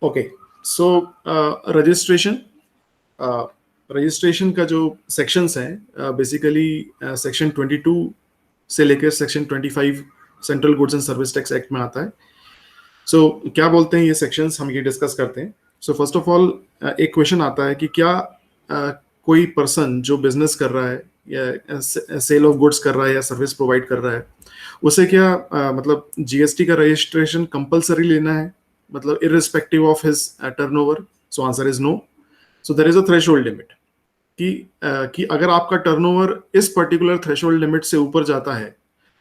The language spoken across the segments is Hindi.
ओके, सो रजिस्ट्रेशन रजिस्ट्रेशन का जो सेक्शंस हैं बेसिकली सेक्शन 22 से लेकर section 25 central goods and service tax act में आता है. सो क्या बोलते हैं ये सेक्शंस, हम ये डिस्कस करते हैं. सो फर्स्ट ऑफ ऑल एक क्वेश्चन आता है कि क्या कोई पर्सन जो बिजनेस कर रहा है या सेल ऑफ गुड्स कर रहा है या सर्विस प्रोवाइड कर रहा है, उसे क्या मतलब जीएसटी का रजिस्ट्रेशन कंपलसरी लेना है, मतलब irrespective of his turnover? So answer is no. So there is a threshold limit कि अगर आपका टर्नओवर इस पर्टिकुलर थ्रेशोल्ड लिमिट से ऊपर जाता है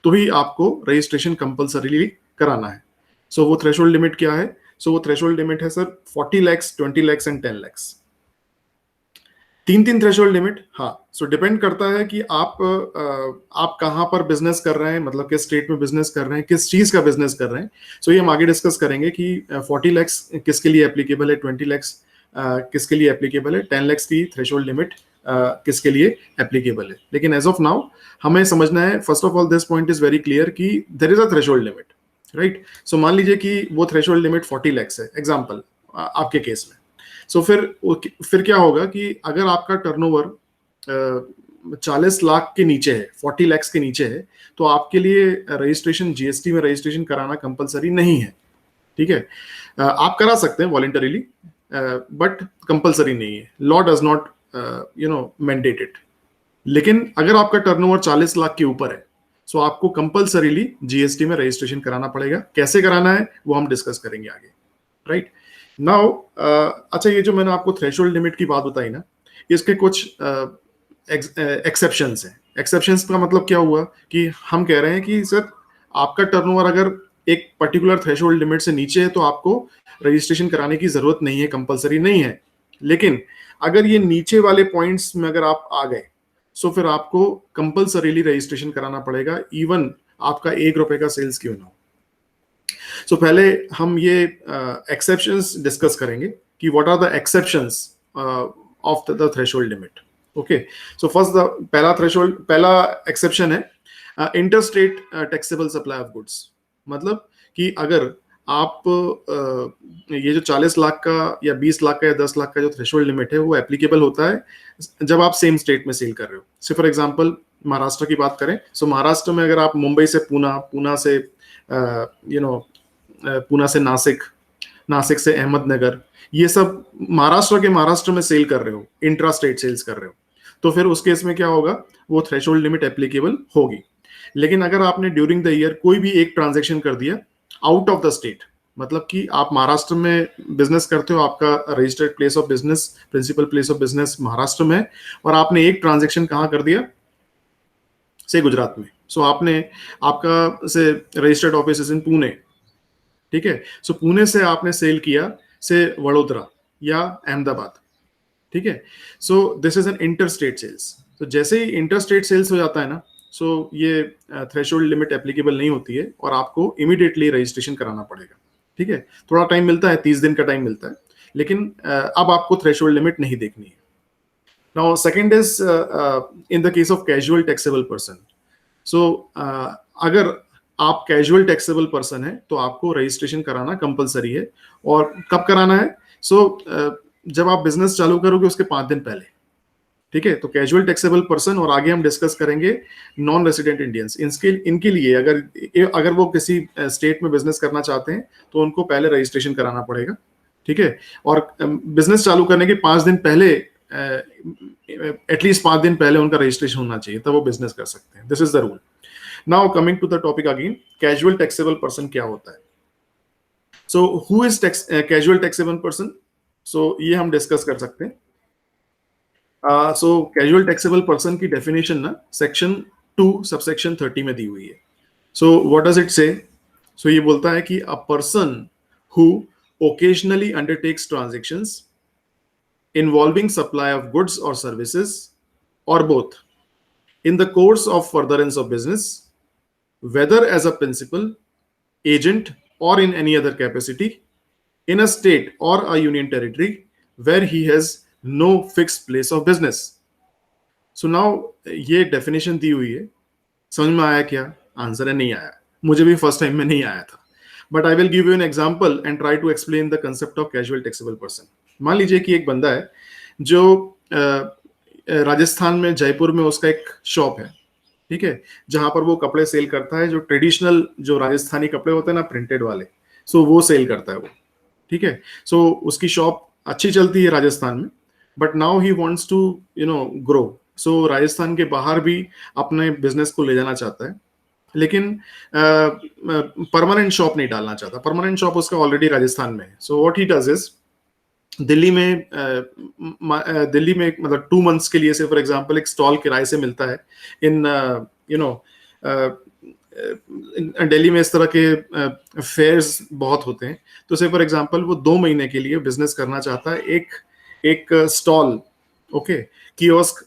तो ही आपको रजिस्ट्रेशन कंपलसरीली कराना है. सो वो थ्रेशोल्ड लिमिट क्या है? सो वो थ्रेशोल्ड लिमिट है sir 40 lakhs, 20 lakhs and 10 lakhs. तीन थ्रेशोल्ड लिमिट. हाँ, सो डिपेंड करता है कि आप कहाँ पर बिजनेस कर रहे हैं, मतलब किस स्टेट में बिजनेस कर रहे हैं, किस चीज का बिजनेस कर रहे हैं. सो ये हम आगे डिस्कस करेंगे कि 40 lakhs किसके लिए एप्लीकेबल है, 20 lakhs किसके लिए एप्लीकेबल है, 10 lakhs की थ्रेशोल्ड लिमिट किसके लिए एप्लीकेबल है. लेकिन एज ऑफ नाउ हमें समझना है, first of all this point is very clear कि there is a threshold limit, right. So मान लीजिए कि वो थ्रेशोल्ड लिमिट 40 lakhs है, एग्जाम्पल आपके केस में. सो फिर क्या होगा कि अगर आपका टर्नओवर 40 लाख के नीचे है, 40 lakhs के नीचे है, तो आपके लिए रजिस्ट्रेशन, जीएसटी में रजिस्ट्रेशन कराना कंपलसरी नहीं है. ठीक है, आप करा सकते हैं वॉलंटरीली, बट कंपलसरी नहीं है. Law does not mandate it. लेकिन अगर आपका टर्नओवर 40 लाख के ऊपर है, सो आपको कंपलसरीली जीएसटी में रजिस्ट्रेशन कराना पड़ेगा. कैसे कराना है वो हम डिस्कस करेंगे आगे, राइट. नाउ अच्छा, ये जो मैंने आपको थ्रेशोल्ड लिमिट की बात बताई ना, इसके कुछ एक्सेप्शंस हैं. एक्सेप्शंस का मतलब क्या हुआ कि हम कह रहे हैं कि सर आपका टर्नओवर अगर एक पर्टिकुलर थ्रेशोल्ड लिमिट से नीचे है तो आपको रजिस्ट्रेशन कराने की जरूरत नहीं है, कंपलसरी नहीं है. लेकिन अगर ये नीचे वाले पॉइंट्स में अगर आप आ गए, सो फिर आपको कंपलसरीली रजिस्ट्रेशन कराना पड़ेगा, इवन आपका 1 रुपए का सेल्स क्यों ना हो. सो पहले हम ये एक्सेप्शंस डिस्कस करेंगे कि what are the exceptions of the threshold limit. Okay, so first पहला एक्सेप्शन है inter state taxable supply of goods. मतलब कि अगर आप ये जो 40 लाख का या 20 लाख का या 10 लाख का जो थ्रेशोल्ड लिमिट है वो एप्लीकेबल होता है जब आप सेम स्टेट में सेल कर रहे हो. सो फॉर एग्जांपल महाराष्ट्र की बात करें, सो महाराष्ट्र में अगर आप मुंबई से पूना से पूना से नासिक, नासिक से अहमदनगर, ये सब महाराष्ट्र में सेल कर रहे हो, इंट्रा स्टेट सेल्स कर रहे हो, तो फिर उस केस में क्या होगा, वो थ्रेशोल्ड लिमिट एप्लीकेबल होगी. लेकिन अगर आपने ड्यूरिंग द ईयर कोई भी एक ट्रांजैक्शन कर दिया आउट ऑफ द स्टेट, मतलब कि आप महाराष्ट्र में बिजनेस करते हो, आपका registered place of business, principal place of business Maharashtra में, और आपने एक ट्रांजैक्शन कहाँ कर दिया, से गुजरात में. सो आपने आपका से registered office is in Pune. ठीक है, सो पुणे से आपने सेल किया से वडोदरा या अहमदाबाद. ठीक है, so this is an inter state sales. तो जैसे ही इंटर स्टेट सेल्स हो जाता है ना, सो ये थ्रेशोल्ड लिमिट एप्लीकेबल नहीं होती है और आपको इमीडिएटली रजिस्ट्रेशन कराना पड़ेगा. ठीक है, थोड़ा टाइम मिलता है, 30 दिन का टाइम मिलता है, लेकिन अब आपको थ्रेशोल्ड लिमिट नहीं देखनी है. Now second is in the case of casual taxable person. So अगर आप कैजुअल टैक्सेबल पर्सन है तो आपको रजिस्ट्रेशन कराना कंपलसरी है. और कब कराना है? सो जब आप बिजनेस चालू करोगे उसके 5 दिन पहले. ठीक है, तो कैजुअल टैक्सेबल पर्सन, और आगे हम डिस्कस करेंगे नॉन रेसिडेंट इंडियंस. इनके लिए अगर वो किसी स्टेट में बिजनेस करना चाहते हैं तो उनको पहले रजिस्ट्रेशन कराना पड़ेगा. ठीक है, और बिजनेस चालू करने के 5 दिन पहले, एटलीस्ट 5 दिन पहले उनका रजिस्ट्रेशन होना चाहिए, तब वो बिजनेस कर सकते हैं. This is the rule. Now coming to the topic again, casual taxable person क्या होता है. So who is casual taxable person? So ये हम डिस्कस कर सकते हैं. सो कैजुअल टैक्सेबल पर्सन की डेफिनेशन ना सेक्शन 2 सबसेक्शन 30 में दी हुई है. सो व्हाट डज इट से? सो ये बोलता है कि a person who occasionally undertakes transactions involving supply of goods or services or both in the course of furtherance of business, whether as a principal, agent, or in any other capacity, in a state or a union territory where he has no fixed place of business. So now ये definition दी हुई है, समझ में आया क्या? आंसर है नहीं आया. मुझे भी फर्स्ट टाइम में नहीं आया था. But I will give you an example and try to explain the concept of casual taxable person. मान लीजिए कि एक बंदा है जो राजस्थान में जयपुर में उसका एक शॉप है, ठीक है, जहां पर वो कपड़े सेल करता है, जो ट्रेडिशनल जो राजस्थानी कपड़े होते हैं ना, प्रिंटेड वाले, सो वो सेल करता है वो, ठीक है. सो उसकी शॉप अच्छी चलती है राजस्थान में, but now he wants to grow. So Rajasthan के बाहर भी अपने बिजनेस को ले जाना चाहता है, लेकिन परमानेंट शॉप नहीं डालना चाहता. परमानेंट शॉप उसका ऑलरेडी राजस्थान में है. So what he does is, Delhi में मतलब 2 मंथ्स के लिए से फॉर एग्जांपल एक स्टॉल किराए से मिलता है इन दिल्ली में. इस तरह के फेयर्स बहुत होते हैं. तो से फॉर एग्जांपल वो 2 महीने के लिए बिजनेस करना चाहता है, एक स्टॉल, ओके, कियोस्क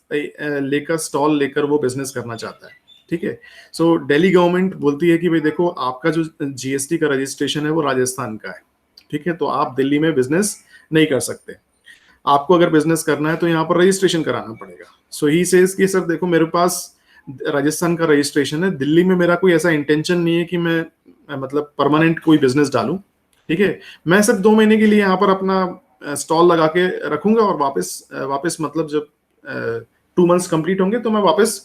लेकर, स्टॉल लेकर वो बिजनेस करना चाहता है, ठीक है. सो दिल्ली गवर्नमेंट बोलती है कि भाई देखो, आपका जो जीएसटी का रजिस्ट्रेशन है वो राजस्थान का है, ठीक है, तो आप दिल्ली में बिजनेस नहीं कर सकते. आपको अगर बिजनेस करना है तो यहाँ पर रजिस्ट्रेशन कराना पड़ेगा. सो ही सेज कि सर देखो, मेरे पास राजस्थान का रजिस्ट्रेशन है, दिल्ली में मेरा कोई ऐसा इंटेंशन नहीं है कि मैं मतलब परमानेंट कोई बिजनेस डालूं, ठीक है. मैं सिर्फ 2 महीने के लिए यहाँ पर अपना स्टॉल लगा के रखूंगा और वापस मतलब जब 2 मंथ्स कंप्लीट होंगे तो मैं वापस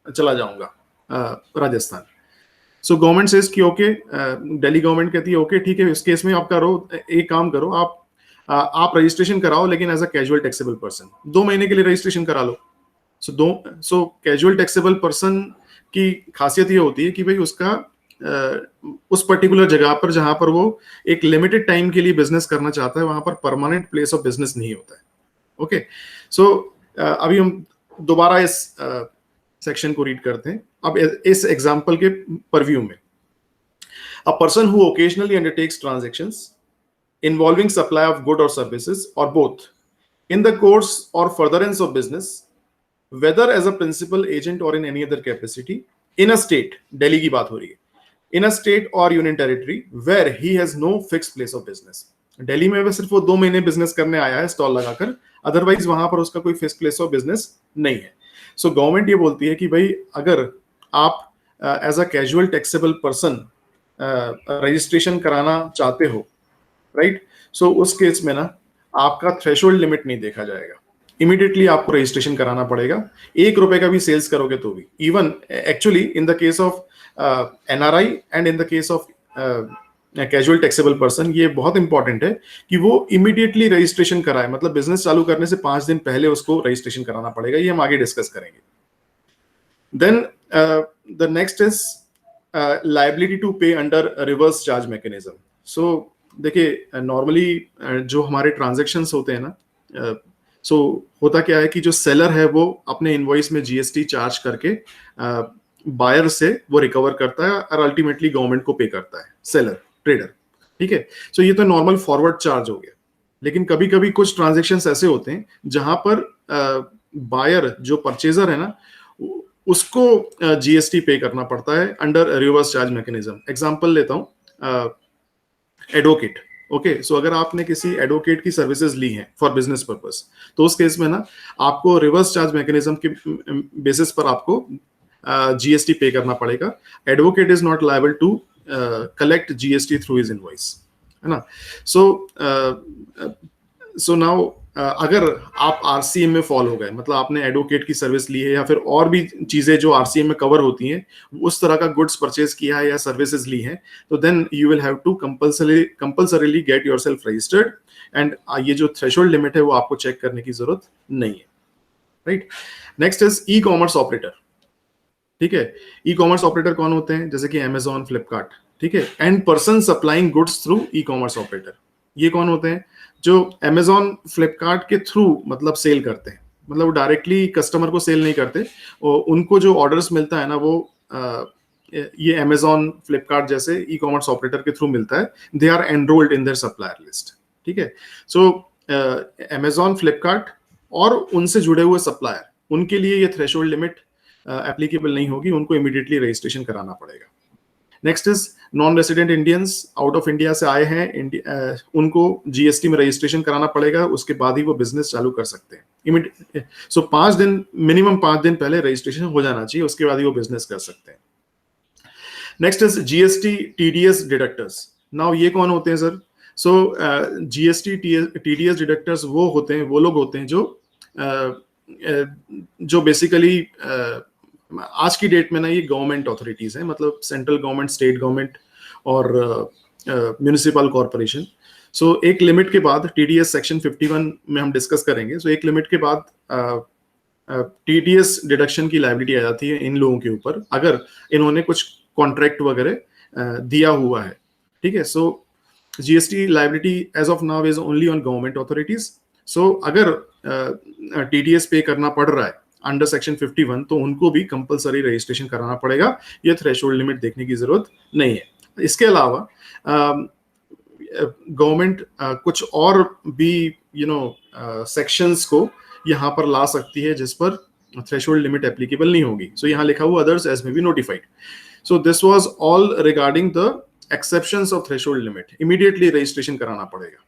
चला जाऊंगा राजस्थान. सो गवर्नमेंट सेज कि ओके, दिल्ली गवर्नमेंट कहती है ओके ठीक है, इस केस में आप करो, एक काम करो, आप रजिस्ट्रेशन कराओ, लेकिन as a casual taxable person 2 महीने के लिए रजिस्ट्रेशन करा लो. सो कैजुअल टैक्सेबल पर्सन की खासियत ये होती है कि भाई उसका उस पर्टिकुलर जगह पर जहां पर वो एक लिमिटेड टाइम के लिए बिजनेस करना चाहता है, वहां पर परमानेंट प्लेस ऑफ बिजनेस नहीं होता है. ओके, सो अभी हम दोबारा इस सेक्शन को रीड करते हैं. अब इस एग्जांपल के परव्यू में, a person who occasionally undertakes transactions involving supply of good or services or both in the course or furtherance of business, whether as a principal agent or in any other capacity, in a state, Delhi की बात हो रही है, in a state or union territory where he has no fixed place of business. Delhi में सिर्फ वो 2 महीने बिजनेस करने आया है स्टॉल लगाकर, अदरवाइज वहां पर उसका कोई फिक्स्ड प्लेस ऑफ बिजनेस नहीं है. सो गवर्नमेंट ये बोलती है कि भाई अगर आप as a casual taxable person registration कराना चाहते हो, राइट, सो उस केस में ना आपका थ्रेशोल्ड लिमिट नहीं देखा जाएगा, इमीडिएटली आपको रजिस्ट्रेशन कराना पड़ेगा. 1 रुपए का भी सेल्स करोगे तो भी, even actually in the case of NRI and in the case of casual taxable person, ये बहुत इंपॉर्टेंट है कि वो इमीडिएटली रजिस्ट्रेशन कराए, मतलब बिजनेस चालू करने से 5 दिन पहले उसको रजिस्ट्रेशन कराना पड़ेगा. ये हम आगे डिस्कस करेंगे. Then the next is liability to pay under reverse charge mechanism. So देखिए, नॉर्मली जो हमारे ट्रांजैक्शंस होते हैं ना, सो होता क्या है कि जो सेलर है वो अपने इनवॉइस में जीएसटी चार्ज करके बायर से वो रिकवर करता है और अल्टीमेटली गवर्नमेंट को पे करता है, सेलर, ट्रेडर, ठीक है. सो ये तो नॉर्मल फॉरवर्ड चार्ज हो गया. लेकिन कभी कभी कुछ ट्रांजैक्शंस ऐसे होते हैं जहां पर बायर जो परचेजर है ना, उसको जीएसटी पे करना पड़ता है under reverse charge mechanism. Example लेता हूं, एडवोकेट. ओके, सो अगर आपने किसी एडवोकेट की सर्विसेज ली हैं फॉर बिजनेस पर्पस, तो उस केस में ना आपको रिवर्स चार्ज मैकेनिज्म के बेसिस पर आपको जीएसटी पे करना पड़ेगा. Advocate is not liable to collect GST through his invoice, है ना. सो नाउ अगर आप आरसीएम में फॉल हो गए, मतलब आपने एडवोकेट की सर्विस ली है या फिर और भी चीजें जो आरसीएम में कवर होती हैं, उस तरह का गुड्स परचेज किया है या सर्विसेज ली हैं, तो then you will have to compulsorily get yourself registered. And ये जो थ्रेशोल्ड लिमिट है वो आपको चेक करने की जरूरत नहीं है, right. Next is E commerce operator. ठीक है, ई कॉमर्स ऑपरेटर कौन होते हैं? जैसे कि अमेजॉन, फ्लिपकार्ट, ठीक है. And person supplying goods through E commerce operator, ये कौन होते हैं? जो अमेजॉन, फ्लिपकार्ट के थ्रू मतलब सेल करते हैं, मतलब डायरेक्टली कस्टमर को सेल नहीं करते. उनको जो ऑर्डर्स मिलता है ना, वो ये अमेजॉन, फ्लिपकार्ट जैसे ई कॉमर्स ऑपरेटर के थ्रू मिलता है. They are enrolled in their supplier list, ठीक है. सो अमेजॉन, फ्लिपकार्ट और उनसे जुड़े हुए सप्लायर, उनके लिए ये थ्रेशोल्ड लिमिट एप्लीकेबल नहीं होगी, उनको इमीडिएटली रजिस्ट्रेशन कराना पड़ेगा. Next is non resident Indians, out of India से आए हैं, उनको जीएसटी में रजिस्ट्रेशन कराना पड़ेगा, उसके बाद ही वो बिजनेस चालू कर सकते हैं. सो 5 दिन, मिनिमम 5 दिन पहले रजिस्ट्रेशन हो जाना चाहिए, उसके बाद ही वो बिजनेस कर सकते हैं. Next is GST TDS deductors. Now ये कौन होते हैं sir? So GST TDS deductors वो होते हैं, वो लोग होते हैं जो बेसिकली आज की डेट में ना ये गवर्नमेंट अथॉरिटीज हैं, मतलब सेंट्रल गवर्नमेंट, स्टेट गवर्नमेंट और म्यूनिसिपल कॉरपोरेशन। सो एक लिमिट के बाद टीडीएस सेक्शन 51 में हम डिस्कस करेंगे। सो एक लिमिट के बाद टीडीएस डिडक्शन की लायबिलिटी आ जाती है इन लोगों के ऊपर, अगर इन्होंने कुछ कॉन्ट्रैक्ट वगैरह दिया हुआ है। ठीक है, so GST liability as of now is only on government authorities. So अगर टीडीएस पे करना पड़ रहा है अंडर सेक्शन 51 तो उनको भी कंपलसरी रजिस्ट्रेशन कराना पड़ेगा। ये थ्रेशोल्ड लिमिट देखने की जरूरत नहीं है। इसके अलावा गवर्नमेंट कुछ और भी सेक्शंस को यहाँ पर ला सकती है जिस पर थ्रेशोल्ड लिमिट एप्लीकेबल नहीं होगी। सो यहाँ लिखा हुआ others as may be notified. So this was all regarding the exceptions of threshold limit. Immediately registration कराना पड़ेगा।